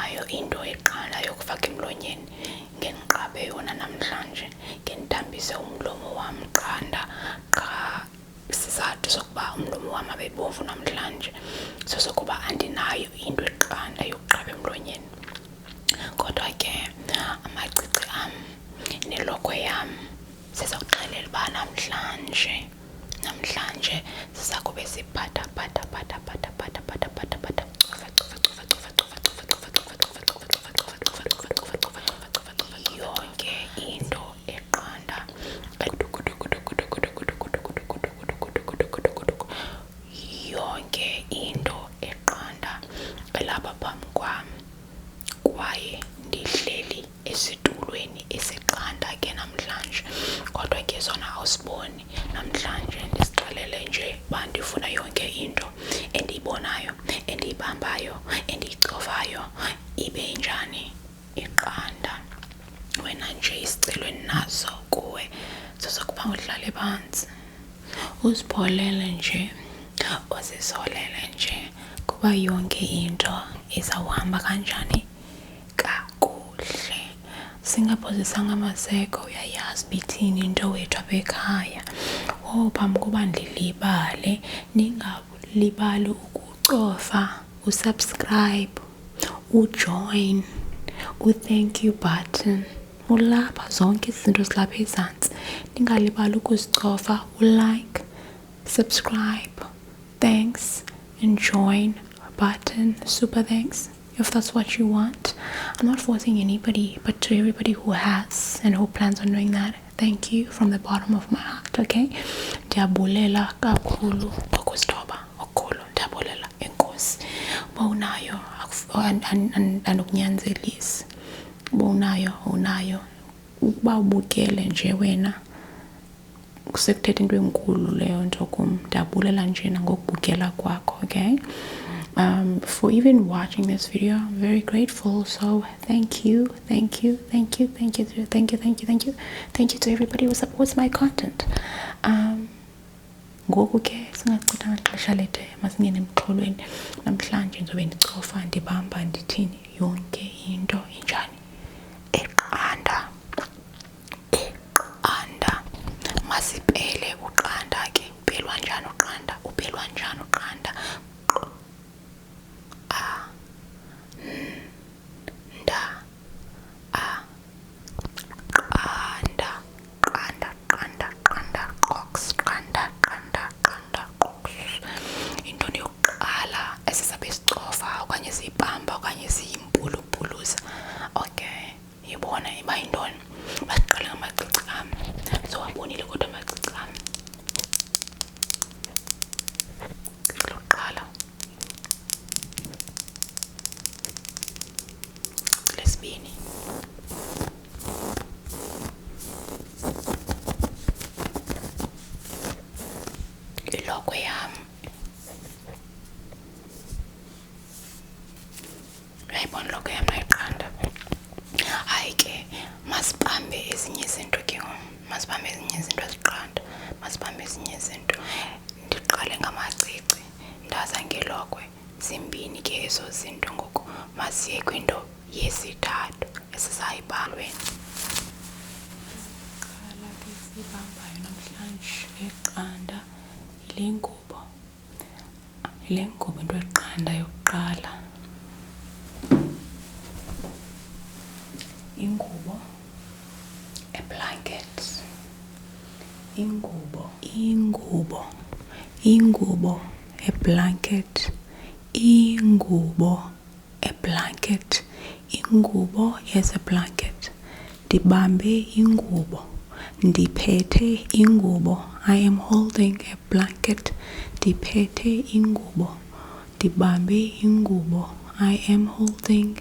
andinayo into eqala yokufaka emlonyeni ngenqabe yona namhlanje ngentambise umlomo wami qanda qha isizathu sokuba umlomo wami abebomvu namhlanje sokuba andinayo into eqanda yokuqaba emlonyeni. Kodwa ke amacici am nelokwe yam sizokuxelela uba namhlanje siza kube siphatha yonke into eqanda yonke into eqanda elapha phambi kwami, kwaye ndihleli esitulweni esiqanda ke namhlanje. Kodwa ke zona awusiboni namhlanje, ndisixelele nje uba ndifuna yonke into endiyibonayo, endiyibambayo, endiyicovayo ibe njani iqanda. Wena nje isicelo endinazo kuwe sokuba uhlale phantsi uzipholele nje, uzisolele nje kuba yonke into izawuhamba kanjani kakuhle. Singaphosisanga amaseko, uyayazi bithini into wethu apha ekhaya. Phambi koba ndilibale, ningalibali ukucofa, usubscribe, ujoin, u-thank you button, ulapha zonke izinto zilapha ezantsi. Ningalibali ukuzicofa, ulike, subscribe, thanks, and join button, super thanks if that's what you want. I'm not forcing anybody, but to everybody who has and who plans on doing that, thank you from the bottom of my heart, okay? Ndiyabulela kakhulu ngokusithoba okukhulu, ndiyabulela enkosi. Uba unayo anokunyanzelisa, uba unayo ukuba ubukele nje wena kusekuthetha into enkulu leyo nto kum. Ndiyabulela nje nangokubukela kwakho, okay? For even watching this video, I'm very grateful. So thank you to everybody who supports my content. Ngoku ke singachithanga ixesha lide, masingene emxholweni. Namhlanje ndizobe ndicofa, ndibamba, ndithini yonke into injani eqanda. Masipele uqanda ke. Upelwa njani uqanda? Qanda qox, qanda qox. Into yokuqala esizabe sicofa okanye siyibamba okanye siyimpulupuluza, okay, yibona iba yintoni? Basiqale ngamacici am. Sowabonile kodwa amacici am. Lokuqala, lesibini, ilokwe yam. Uyayibona ilokwe yam nayiqanda. Hayi ke, masibambe ezinye izinto ke, masibambe ezinye izinto eziqanda, masibambe ezinye izinto. Ndiqale ngamacici, ndaza ngelokwe. Zimbini ke ezo zinto. Ngoku masiye kwinto yesithathu esisayibalweni. Qala ke sibambayo namhlanje eqanda yile ngubo. Into eqanda yokuqala. Ingubo, a blanket. Ingubo, a blanket. Ingubo, a blanket. Ingubo is a blanket. Ndibambe ingubo. Ndiphethe ingubo. I am holding a blanket. Ndiphethe ingubo. Ndibambe ingubo. I am holding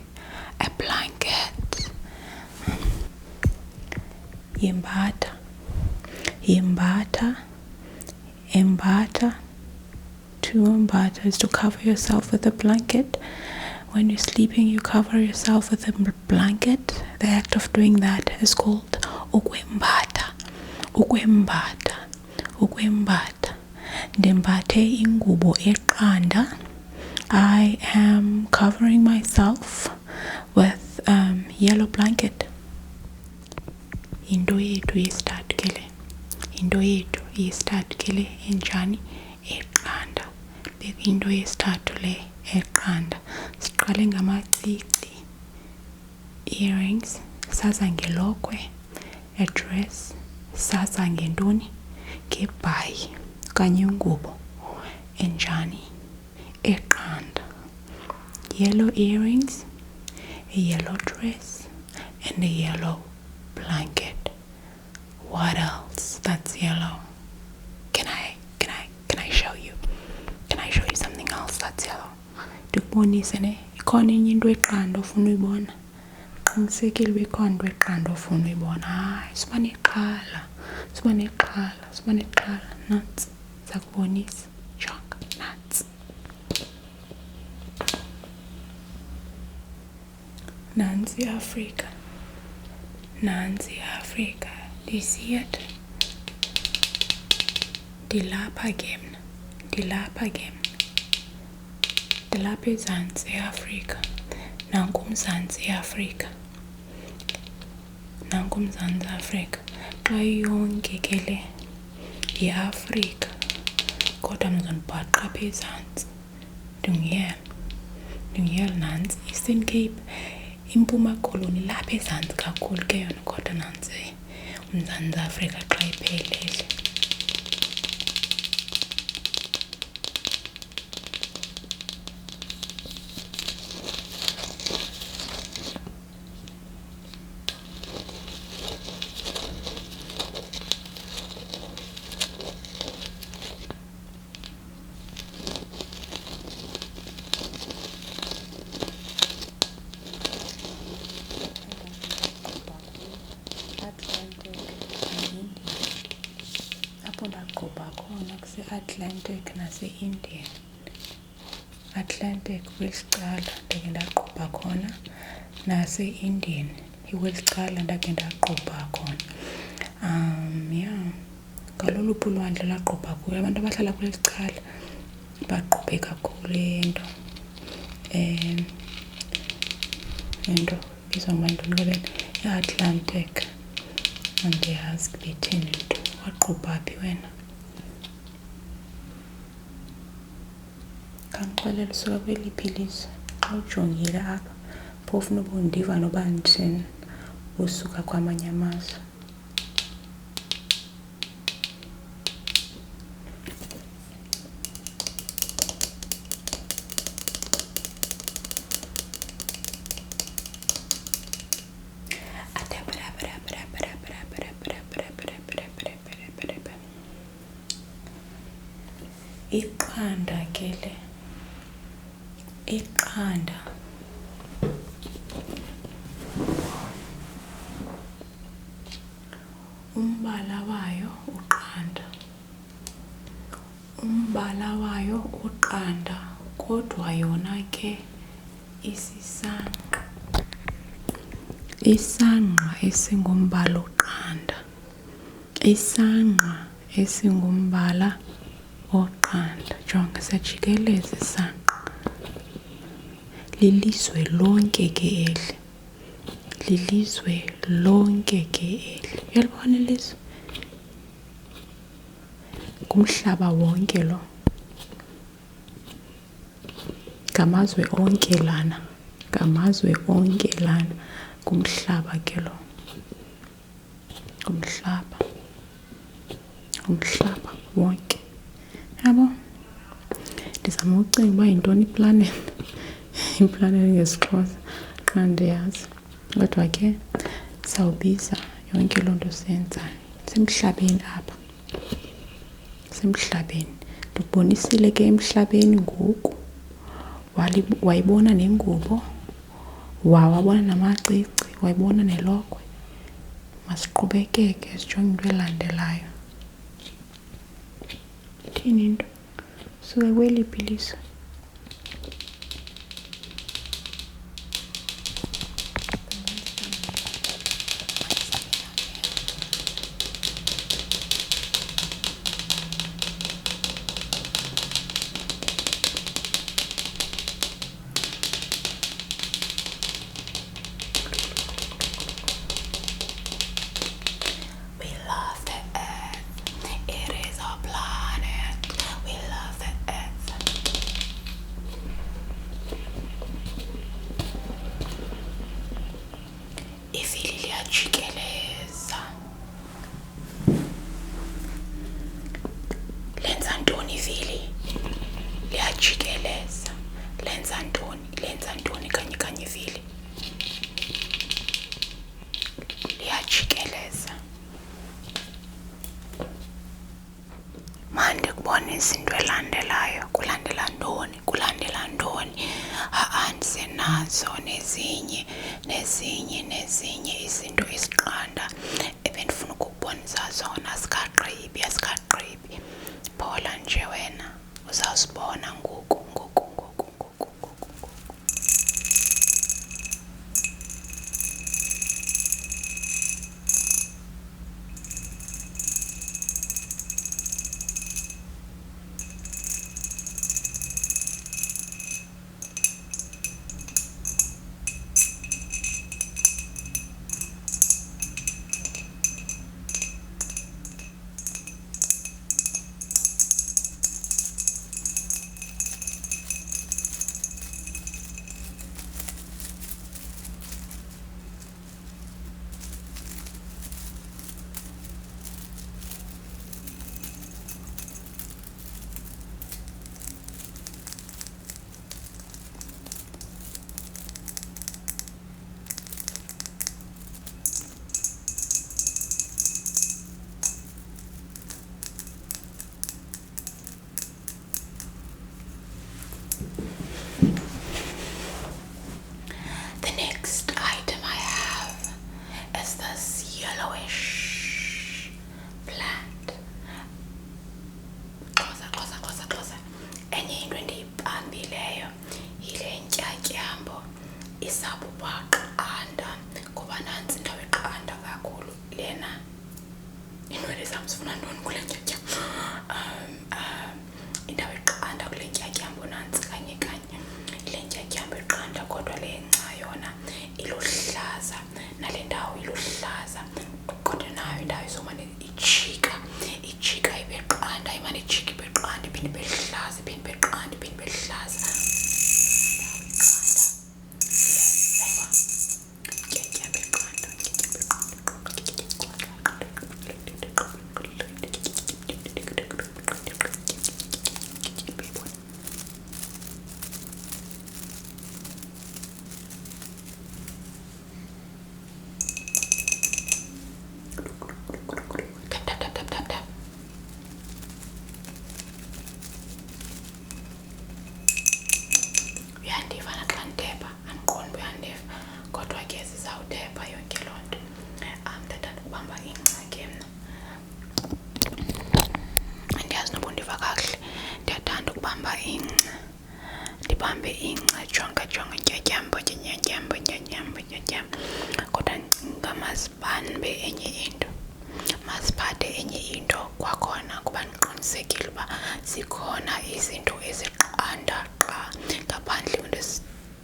a blanket. Yembatha. To embatha is to cover yourself with a blanket. When you're sleeping, you cover yourself with a blanket. The act of doing that is called ukwembatha. Ndembathe ingubo eqanda. I am covering myself Yellow blanket. Into yethu yestart ke le. Into yethu yestart ke le enjani eqanda. Beka into yesithathu le eqanda. Siqale ngamacici. Earrings, saza ngelokwe, a dress, saza ngentoni, ngebhayi okanye ingubo enjani eqanda. Yellow earrings, a yellow dress, and a yellow blanket. What else that's yellow? Can I show you? Can I show you something else that's yellow? Ndikubonise ne ikhona enye into eqanda ofuna uyibona. Qinisekile uba ikhona into eqanda ofuna uyibona. Hayi, suba neqhala. Suba neqhala. Suba neqhala. Nantsi. Ndizakubonisa. Jonga. Nantsi. Nantsi iAfrika. Nantsi iAfrika. Do you see it? Ndilapha ke mna. Ndilapha ke mna. Ndilapha ezantsi eAfrika. Nanku umzantsi eAfrika. Nanku umzantsi eAfrika. Xa yonke ke le yiAfrika. Kodwa mzondibhaqa apha ezantsi. Ndinguyela nantsi. Eastern Cape. Impuma Koloni lapha ezantsi kakhulu ke yona kodwa nantsi umzantsi Afrika xa iphelele. Ndaqubha khona kuse-Atlantic nase-Indian. Atlantic kwelicala ndake ndaqubha khona, nase-Indian kwelicala ndake ndaqubha khona. Ngaloluphi ulwandle laqubha kuyo. Abantu abahlala kwelicala baqubhe kakhulu into bizwa ngoba ntoni ke lena, i-Atlantic. Andiyazi bethini nto. Waqubha phi wena? Khandixelele usuka kweliphi ilizwe. Xa ujongile apha phofu noba undiva noba ndithini usuka kwamanye amazwe. Iqanda ke le. Iqanda. Umbala wayo uqanda. Umbala wayo uqanda kodwa yona ke isisangqa. Isangqa esingumbala oqanda. Isangqa esingumbala oqanda. Jonga siyajikeleza isangqa. Lilizwe lonke ke eli. Lilizwe lonke ke eli. Uyalibona ilizwe? Ngumhlaba wonke lo. Ngamazwe onke lana. Ngamazwe onke lana. Ngumhlaba ke lo. Ngumhlaba. Ngumhlaba wonke. Yabo? Ndizama ucinga uba yintoni iplanet. Iplanet ngesiXhosa xa ndiyazi. Kodwa ke sawubiza yonke loo nto siyenzayo. Semhlabeni apha. Semhlabeni. Ndikubonisile ke emhlabeni ngoku. Wayibona nengubo. Wawabona namacici. Wayibona nelokwe. Masiqhubekeke sijonge into elandelayo. Thini into? Suka kweliphi ilizwe? nazo nezinye izinto eziqanda ebendifuna ukukubonisa zona. Asikagqibi phola nje wena, uzawuzibona ngoku. The next item I have is this yellowish plant. Xhosa. Enye into endiyibambileyo yile ntyatyambo isabubaqanda, ngoba nantsi indawo eqanda kakhulu lena. Iinwele zam zifuna ntoni kule ntyatyambo? Indawo eqanda kule ntyatyambo nantsi kanye ile ntyatyambo eqanda, kodwa le nca yona iluhlaza, nale ndawo iluhlaza, kodwa nayo indawo izomane ijika ibe qanda, imane ijika ibe qanda, iphinde ibe hlaza, iphinde ibe qanda, iphinde ibe hlaza. Uyandiva naxa nditepha? Andiqondi uyandiva, kodwa ke sizawutepha yonke loo nto. Ndathanda ukubamba ingca ke mna. Andiyazi noba undiva kakuhle. Ndiyathanda ukubamba ingca, ndibambe ingca, jonga ntyatyambo, kodwa ngamazibambe enye into, masiphathe enye into kwakhona, kuba ndiqinisekile uba zikhona izinto eziqanda qha ngaphandle kwento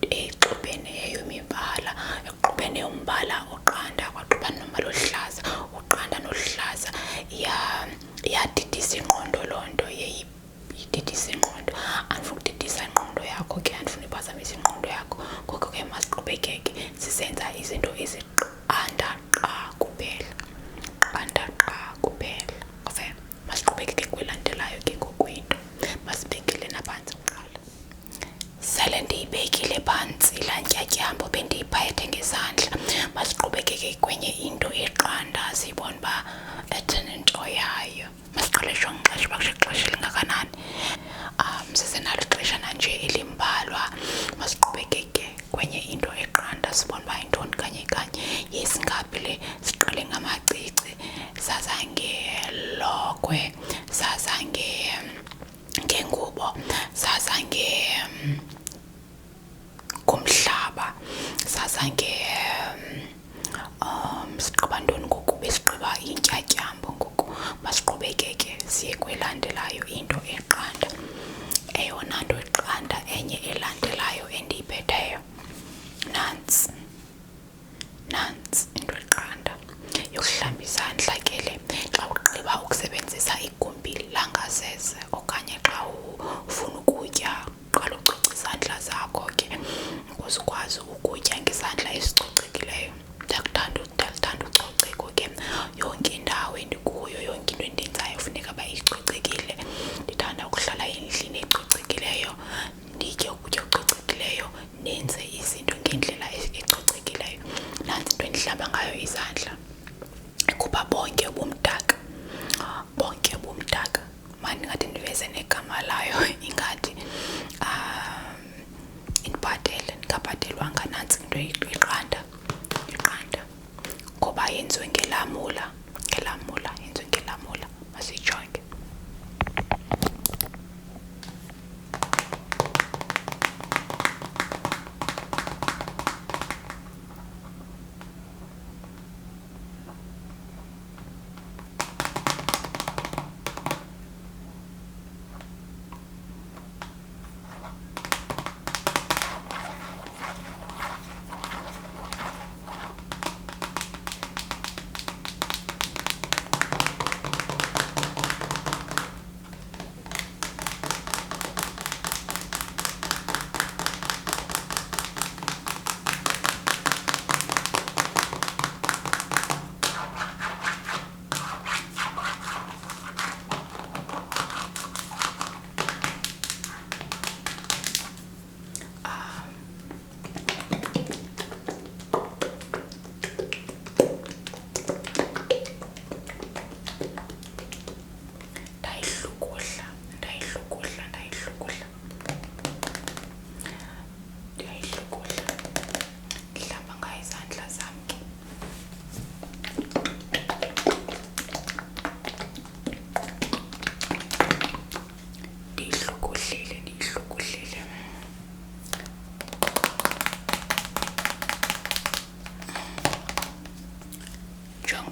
exubeneyo imibala, exubeneyo umbala oqanda, kwaxubana nombala ohlaza, uqanda nohlaza. Iyadidisa ingqondo loo nto, ididisa ingqondo. Andifuna ukudidisa ingqondo yakho ke, andifuna iphazamise ingqondo yakho. Ngoko ke masiqhubekeke sisenza izinto eziqanda qha kuphela, qanda qha kuphela. Ove, masiqhubekeke kwelandelayo ke ngokwento. Masibhekile naphantsi kuqala. Sele ndiyibekile phantsi laa ntyatyambo bendiyiphethe ngezandla. Masiqhubekeke kwenye into eqanda, siyibone uba nento yayo. Masiqale jonga uba ixesha elingakanani. Sisenalo ixesha nanje elimbalwa. Masiqhubekeke kwenye into eqanda, sibone uba yintoni kanye. Yesingaphi le? Siqale ngamacici, saza ngelokhwe, saza ngengubo, saza ngumhlaba, saza sigqiba ntoni ngoku? Besigqiba intyatyambo ngoku. Masiqhubekeke siye kwelandelayo into eqanda. Eyona nto eqanda enye elandelayo endiyiphetheyo, nantsi into eqanda yokuhlamba izandla ke le. Xa ugqiba ukusebenzisa igumbi langasese okanye xa ufuna ukutya, qala ucoca izandla zakho ke ukuze ukwazi ukutya ngezandla into iqanda ngoba yenziwe ngelamula yenziwe ngelamula. Masiyijonge.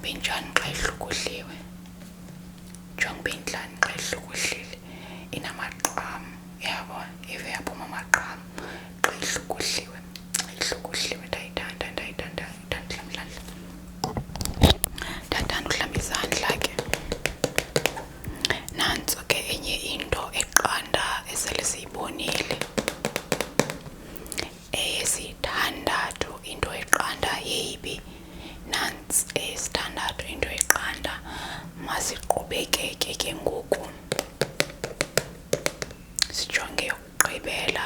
Benjani xa ihlukuhliwe, jonga benjani xa ihlukuhlile, inamaqam, yabona ive yaphuma amaqam xa ihlukuhliwe. Ndayithanda uhlamba izandla ke. Nantso ke enye into eqanda esele siyibonile. Eyesithandathu into eqanda yeyiphi? Nantsi eyesithandathu into eqanda. Masiqhubekeke ke ngoku sijonge yokugqibela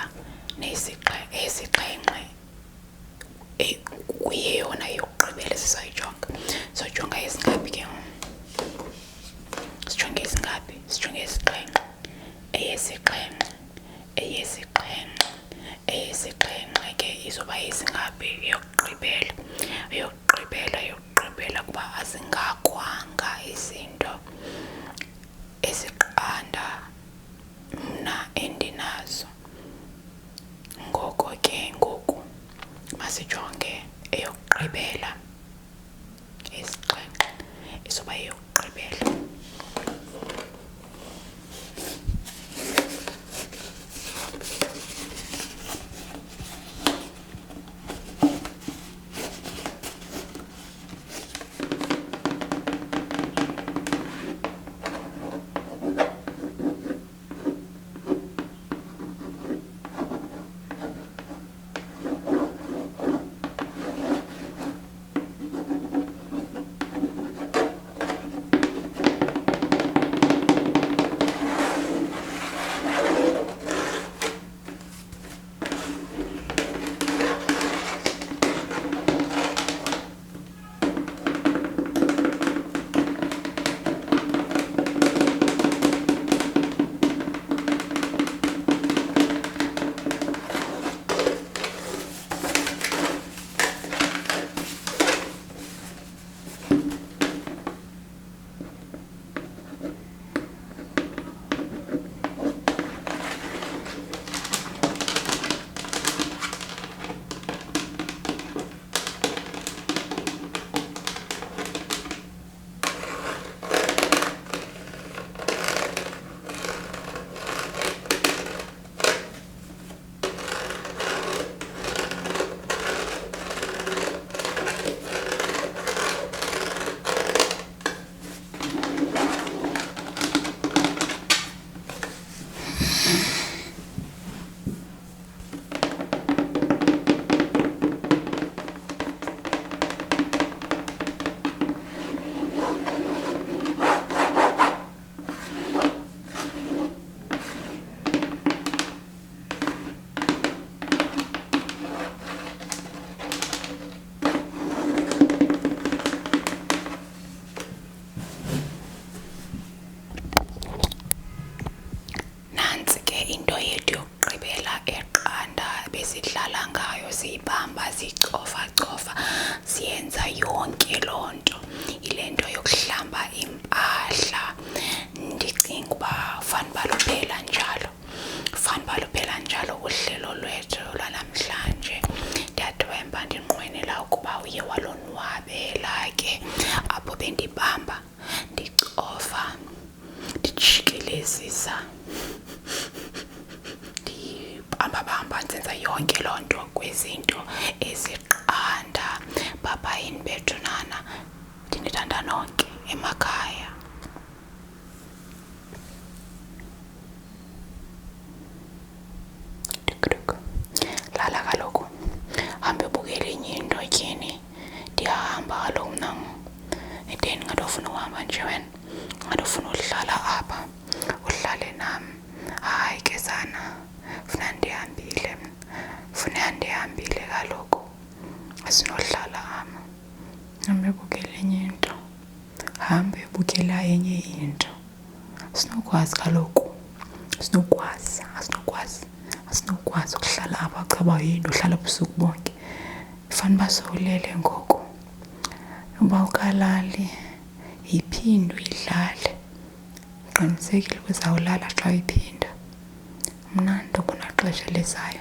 eyesixhenxe kuyeyona yokugqibela esisayijonga. Sojonga ezingaphi ke? Sijonge ezingaphi? Sijonge ezixhenxe. Eyesixhenxe ke izoba ezingaphi? Yokugqibela kuba azingakwanga izinto eziqanda mna endinazo. Ngoko ke ngoku masijonge eyokugqibela. Ezixhenxe izoba yeyokugqibela. siyenza yonke loo nto. Yile nto yokuhlamba impahla. Ndicinga uba fanuba luphela njalo uhlelo lwethu lwanamhlanje. Ndiyadwemba ndinqwenela ukuba uye walonwabela ke apho bendibamba, ndicofa, ndijikelezisa, ndibamba ndenza yonke loo nto kwizinto eziqanda bapayini bethu nana. Ndinithanda nonke emakhaya. Lala kaloku, hambe bukele enye into tyhini. Ndiyahamba kaloku mna. Edeni ngathi ufuna uhamba nje wena, ngathi ufuna uhlala apha uhlale nam. Hayi ke sana, funa ndihambile kaloku, asinohlala ama. Hambe bukele enye into, hambe bukela enye into. Asinokwazi kaloku, asinokwazi ukuhlala apha. Chaba yinto uhlala ubusuku bonke. Fanuba sowulele ngoku. Uba ukalali yiphinde uyidlale. Qinisekile uzawulala xa uyiphinda. Mna ndibona xesha lizayo.